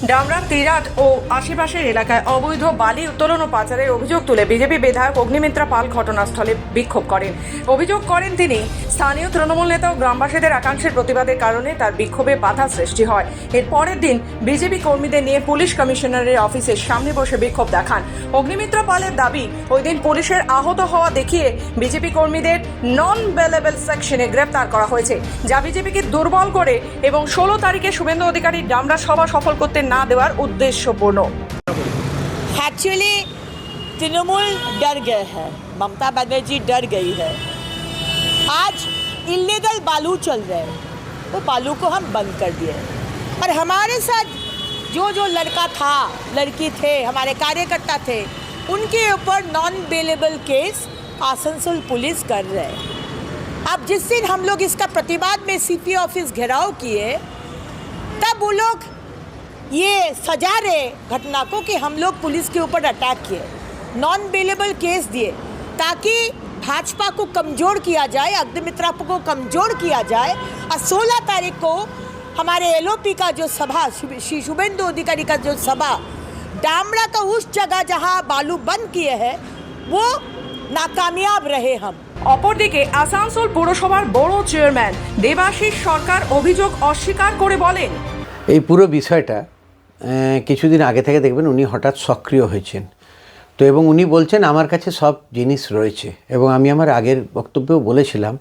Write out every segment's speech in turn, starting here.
ডামরার তিরাট ও আশেপাশের এলাকায় অবৈধ বালি উত্তোলন ও পাচারের অভিযোগ তুলে বিজেপি বিধায়ক অগ্নিমিত্রা পাল ঘটনাস্থলে বিক্ষোভ করেন। অভিযোগ করেন তিনি, স্থানীয় তৃণমূল নেতা ও গ্রামবাসীদের একাংশের প্রতিবাদের কারণে তার বিক্ষোভে বাধা সৃষ্টি হয়। এর পরের দিন বিজেপি কর্মীদের নিয়ে পুলিশ কমিশনারের অফিসের সামনে বসে বিক্ষোভ দেখান। অগ্নিমিত্রা পালের দাবি, ওই দিন পুলিশের আহত হওয়া দেখিয়ে বিজেপি কর্মীদের নন বেলেবল সেকশনে গ্রেপ্তার করা হয়েছে, যা বিজেপিকে দুর্বল করে এবং 16 তারিখে শুভেন্দু অধিকারীর ডামরা সভা সফল করতে না দেওয়ার উদ্দেশ্যপূর্ণ। एक्चुअली तृणमूल डर गए हैं, ममता बनर्जी डर गई है। आज इलीगल बालू चल रहे हैं, वो बालू को हम बंद कर दिए और हमारे साथ जो लड़का था, लड़की थे, हमारे कार्यकर्ता थे, उनके ऊपर non bailable case Asansol police कर रहे हैं। अब जिस दिन हम लोग इसका प्रतिवाद में सीपी ऑफिस घेराव किए, तब वो लोग ये सजा रहे घटना को कि हम लोग पुलिस के ऊपर अटैक किए, नॉन बेलेबल केस दिए, ताकि भाजपा को कमज़ोर किया जाए, अग्निमित्रा को कमज़ोर किया जाए। और 16 तारीख को हमारे एलओपी का जो सभा, श्री शुभेंदु अधिकारी का जो सभा डामरा का उस जगह जहां बालू बंद किए हैं, वो नाकामयाब रहे हम। অপরদিকে আসানসোল পৌরসভার বড় চেয়ারম্যান দেবাশিস সরকার অভিযোগ অস্বীকার করে বলেন, এই পুরো বিষয়টা কিছুদিন আগে থেকে দেখবেন উনি হঠাৎ সক্রিয় হয়েছেন। তো এবং উনি বলছেন আমার কাছে সব জিনিস রয়েছে, এবং আমি আমার আগের বক্তব্যেও বলেছিলাম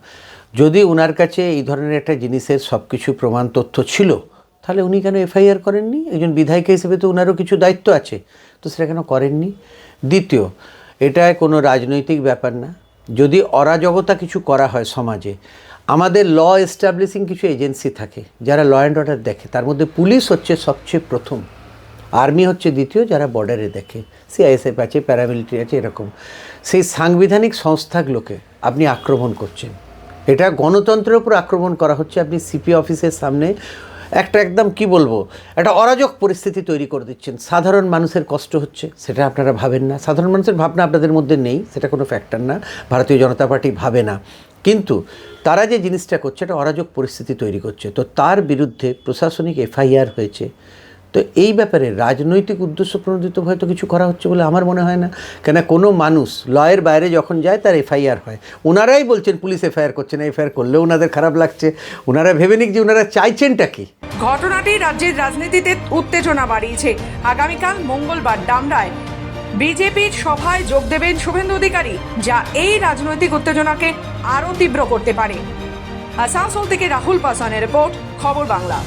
যদি ওনার কাছে এই ধরনের একটা জিনিসের সব কিছু প্রমাণ তথ্য ছিল, তাহলে উনি কেন এফআইআর করেননি? একজন বিধায়িকা হিসেবে তো ওনারও কিছু দায়িত্ব আছে, তো সেটা কেন করেননি? দ্বিতীয়, এটা কোনো রাজনৈতিক ব্যাপার না। যদি অরাজকতা কিছু করা হয় সমাজে, আমাদের ল এস্টাবলিশিং কিছু এজেন্সি থাকে যারা ল অ্যান্ড অর্ডার দেখে, তার মধ্যে পুলিশ হচ্ছে সবচেয়ে প্রথম, আর্মি হচ্ছে দ্বিতীয়, যারা বর্ডারে দেখে, সিআইএসএফ আছে, প্যারামিলিটারি আছে, এরকম। সেই সাংবিধানিক সংস্থাগুলোকে আপনি আক্রমণ করছেন, এটা গণতন্ত্রের উপর আক্রমণ করা হচ্ছে। আপনি সিপি অফিসের সামনে একটা একদম কি বলবো, একটা অরাজক পরিস্থিতি তৈরি করে দিচ্ছেন। সাধারণ মানুষের কষ্ট হচ্ছে, সেটা আপনারা ভাবেন না। সাধারণ মানুষের ভাবনা আপনাদের মধ্যে নেই, সেটা কোনো ফ্যাক্টর না, ভারতীয় জনতা পার্টি ভাবে না। কিন্তু তারা যে জিনিসটা করছে, এটা অরাজক পরিস্থিতি তৈরি করছে। তো তার বিরুদ্ধে প্রশাসনিক এফআইআর হয়েছে। তো এই ব্যাপারে রাজনৈতিক উদ্দেশ্য প্রণোদিত হয়তো কিছু করা হচ্ছে বলে আমার মনে হয় না। কেন কোনো মানুষ লয়ের বাইরে যখন যায় তার এফআইআর হয়। ওনারাই বলছেন পুলিশ এফআইআর করছে না, এফআইআর করলেও ওনাদের খারাপ লাগছে। ওনারা ভেবে নিক যে ওনারা চাইছেনটা কি। ঘটনাটি রাজ্যের রাজনীতিতে উত্তেজনা বাড়িয়েছে। আগামীকাল মঙ্গলবার ডামরায় বিজেপির সভায় যোগ দেবেন শুভেন্দু অধিকারী, যা এই রাজনৈতিক উত্তেজনাকে আরও তীব্র করতে পারে। আসানসোল থেকে রাহুল পাসওয়ানের রিপোর্ট, খবর বাংলা।